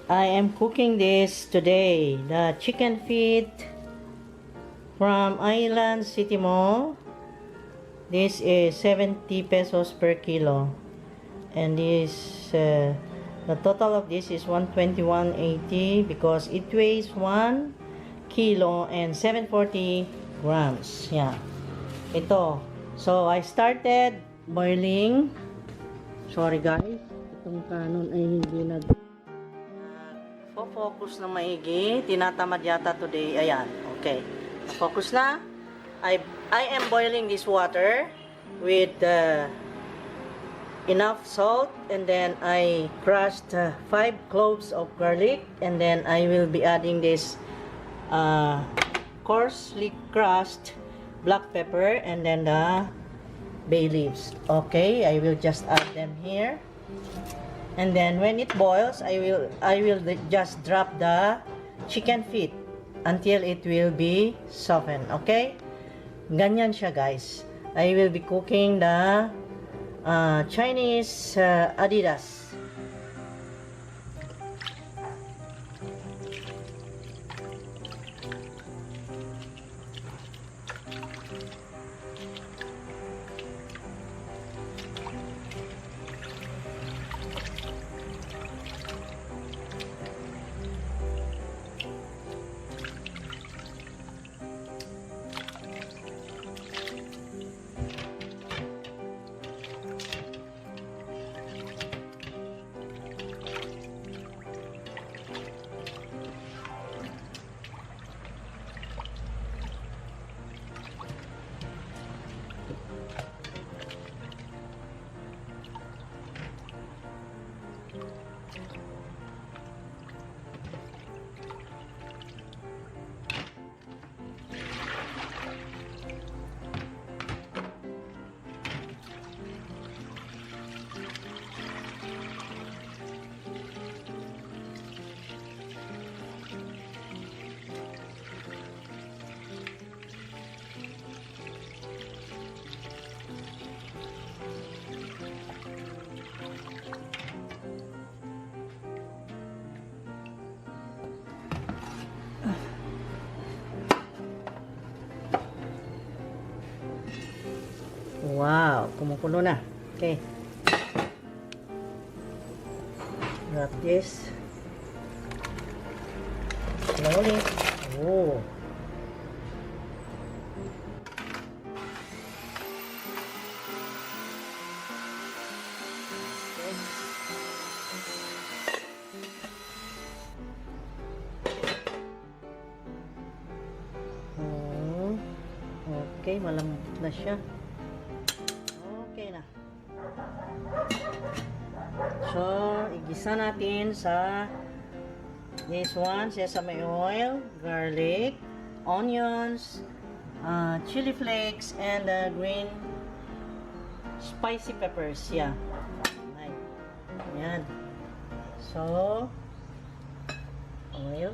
I am cooking this today. The chicken feet from Island City Mall. This is 70 pesos per kilo. And this, the total of this is 121.80 because it weighs 1 kilo and 740 grams. Yeah. Ito. So, I started boiling. Sorry guys. Itong kanon ay hindi focus na maigi. Tinatamad yata today. Ayan. Okay. Focus na. I am boiling this water with enough salt, and then I crushed 5 cloves of garlic, and then I will be adding this coarsely crushed black pepper, and then the bay leaves. Okay, I will just add them here. And then when it boils, I will just drop the chicken feet until it will be softened. Okay? Ganyan siya, guys. I will be cooking the Chinese Adidas. Wow, kumukulo na. Okay. Wrap this. Slowly. Oh. Okay, malambot na siya. Okay na. So, igisa natin sa this one, sesame oil, garlic, onions, chili flakes, and green spicy peppers. Yeah. Right. Ayan. So, oil.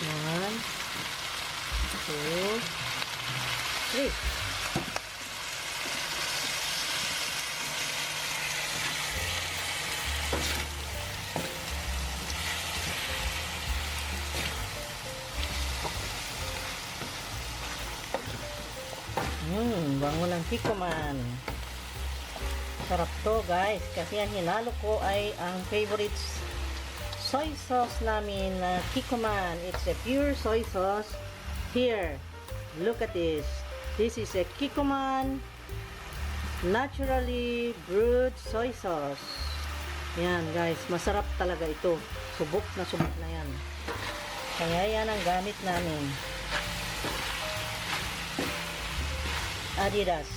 One, two, three. Bango ng Kikoman. Sarap to guys, kasi ang hinalo ko ay ang favorites soy sauce namin na Kikoman. It's a pure soy sauce. Here, look at this. This is a Kikoman naturally brewed soy sauce. Yan guys, masarap talaga ito. Subok na yan. Kaya yan ang gamit namin. Adidas.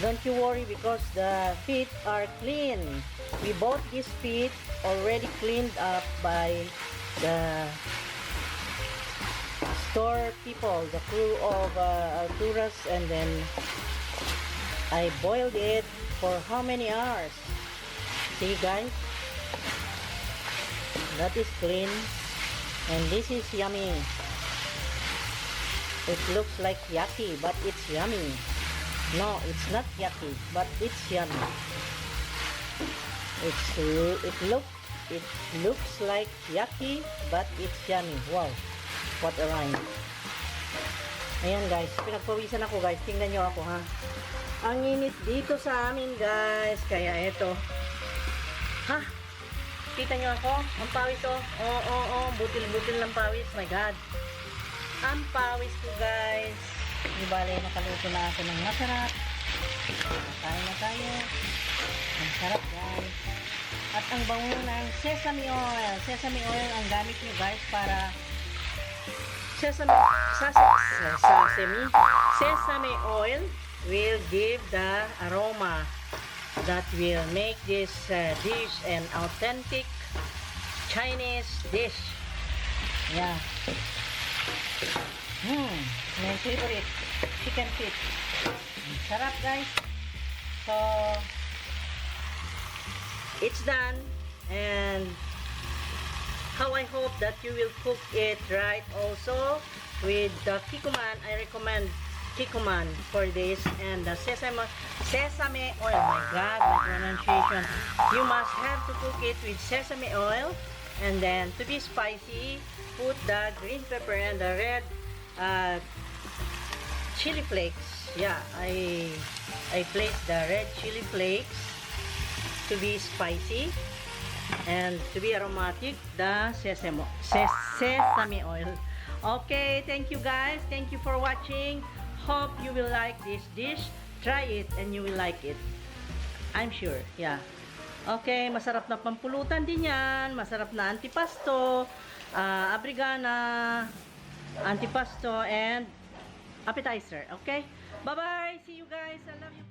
Don't you worry because the feet are clean. We bought these feet already cleaned up by the store people, the crew of Arturas, and then I boiled it for how many hours? See guys? That is clean and this is yummy. It looks like yucky, but it's yummy. No, it's not yucky, but it's yummy. It looks like yucky, but it's yummy. Wow, what a rhyme. Ayan guys, pinagpawisan ako guys. Tingnan nyo ako ha. Ang init dito sa amin guys. Kaya eto. Ha? Kita nyo ako? Ang pawis oh. Oo, butil-butil ng pawis. My God. Ang pawis ko guys. Di bale, nakaluto na ako ng masarap. Kain na tayo. Ang sarap guys. At ang bango ng sesame oil. Sesame oil ang gamit nyo guys para sesame oil will give the aroma that will make this dish an authentic Chinese dish. Yeah. My favorite chicken feet. Sarap guys. So it's done, and how I hope that you will cook it right also with the Kikoman. I recommend Kikoman for this, and the sesame oil. My God, my pronunciation. You must have to cook it with sesame oil, and then to be spicy, put the green pepper and the red chili flakes. Yeah, I placed the red chili flakes to be spicy and to be aromatic, the sesame oil. Okay, thank you guys. Thank you for watching. Hope you will like this dish. Try it and you will like it. I'm sure. Yeah. Okay, masarap na pampulutan din yan. Masarap na antipasto, abrigana, antipasto, and appetizer. Okay? Bye-bye. See you guys. I love you.